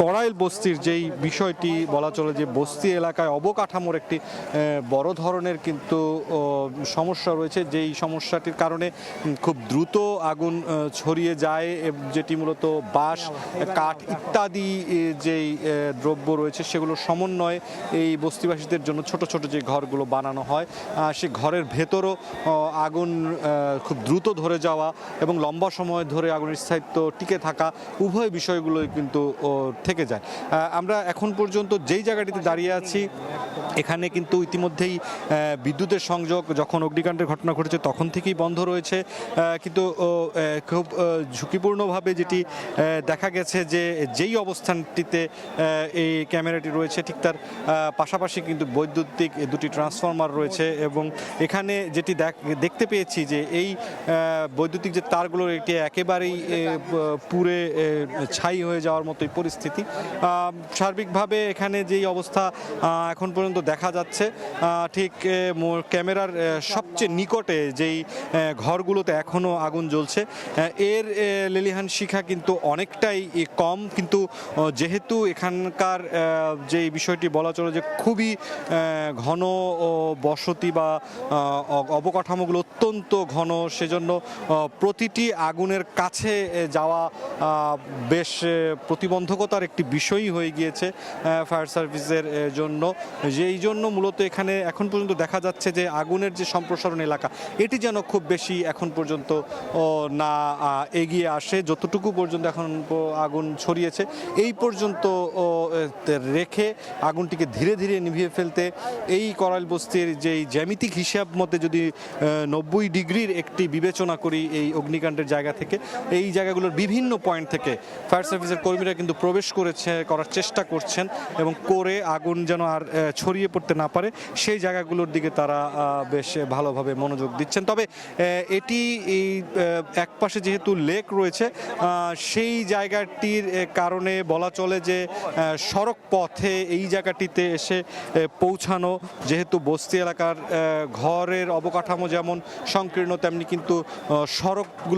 কড়াইল বস্তির যেই বিষয়টি বলা চলে যে বস্তি এলাকায় অবকাঠামোর একটি বড় ধরনের কিন্তু সমস্যা রয়েছে, যেই সমস্যাটির কারণে খুব দ্রুত আগুন ছড়িয়ে যায়, যেটি মূলত বাঁশ, কাঠ ইত্যাদি যেই দ্রব্য রয়েছে সেগুলোর সমন্বয়ে এই বস্তিবাসীদের জন্য ছোট ছোট যে ঘরগুলো বানানো হয় সে ঘরের ভেতরও আগুন খুব দ্রুত ধরে যাওয়া এবং লম্বা সময় ধরে আগুনের স্থায়িত্ব টিকে থাকা উভয় বিষয়গুলোই কিন্তু থেকে যায়। আমরা এখন পর্যন্ত যেই জায়গাটিতে দাঁড়িয়ে আছি এখানে কিন্তু ইতিমধ্যেই বিদ্যুতের সংযোগ যখন অগ্নিকাণ্ডের ঘটনা ঘটেছে তখন থেকেই বন্ধ রয়েছে, কিন্তু খুব ঝুঁকিপূর্ণভাবে যেটি দেখা গেছে যে যেই অবস্থানটিতে এই ক্যামেরাটি রয়েছে ঠিক তার পাশাপাশি কিন্তু বৈদ্যুতিক দুটি ট্রান্সফরমার রয়েছে এবং এখানে যেটি দেখতে পেয়েছি যে এই বৈদ্যুতিক যে তারগুলোর এটি একেবারেই পুড়ে ছাই হয়ে যাওয়ার মতোই পরিস্থিতি। সার্বিকভাবে এখানে যেই অবস্থা এখন পর্যন্ত দেখা যাচ্ছে, ঠিক ক্যামেরার সবচেয়ে নিকটে যেই ঘরগুলোতে এখনও আগুন জ্বলছে এর লেলিহান শিখা কিন্তু অনেকটাই কম, কিন্তু যেহেতু এখানকার যেই বিষয়টি বলা চলে যে খুবই ঘন বসতি বা অবকাঠামোগুলো অত্যন্ত ঘন, সেজন্য প্রতিটি আগুনের কাছে যাওয়া বেশ প্রতিবন্ধকতার একটি বিষয়ই হয়ে গিয়েছে ফায়ার সার্ভিসের জন্য। যেই জন্য মূলত এখানে এখন পর্যন্ত দেখা যাচ্ছে যে আগুনের যে সম্প্রসারণ এলাকা এটি যেন খুব বেশি এখন পর্যন্ত না এগিয়ে আসে, যতটুকু পর্যন্ত এখন আগুন ছড়িয়েছে এই পর্যন্ত রেখে আগুনটিকে ধীরে ধীরে নিভিয়ে ফেলতে এই করাইল বস্তির যেই জ্যামিতিক হিসাব মতে যদি 90 ডিগ্রির একটি বিবেচনা করি এই অগ্নিকাণ্ডের জায়গা থেকে, এই জায়গাগুলোর বিভিন্ন পয়েন্ট থেকে ফায়ার সার্ভিসের কর্মীরা কিন্তু প্রবেশ করার চেষ্টা করছেন এবং করে আগুন যেন আর ছড়িয়ে পড়তে না পারে সেই জায়গাগুলোর দিকে তারা বেশ ভালোভাবে মনোযোগ দিচ্ছেন। তবে এটি এই একপাশে যেহেতু লেক রয়েছে সেই জায়গাটির কারণে বলা চলে যে সড়ক পথে এই জায়গাটিতে এসে পৌঁছানো, যেহেতু বস্তি এলাকার ঘরের অবকাঠামো যেমন সংকীর্ণ তেমনি কিন্তু সড়কগুলো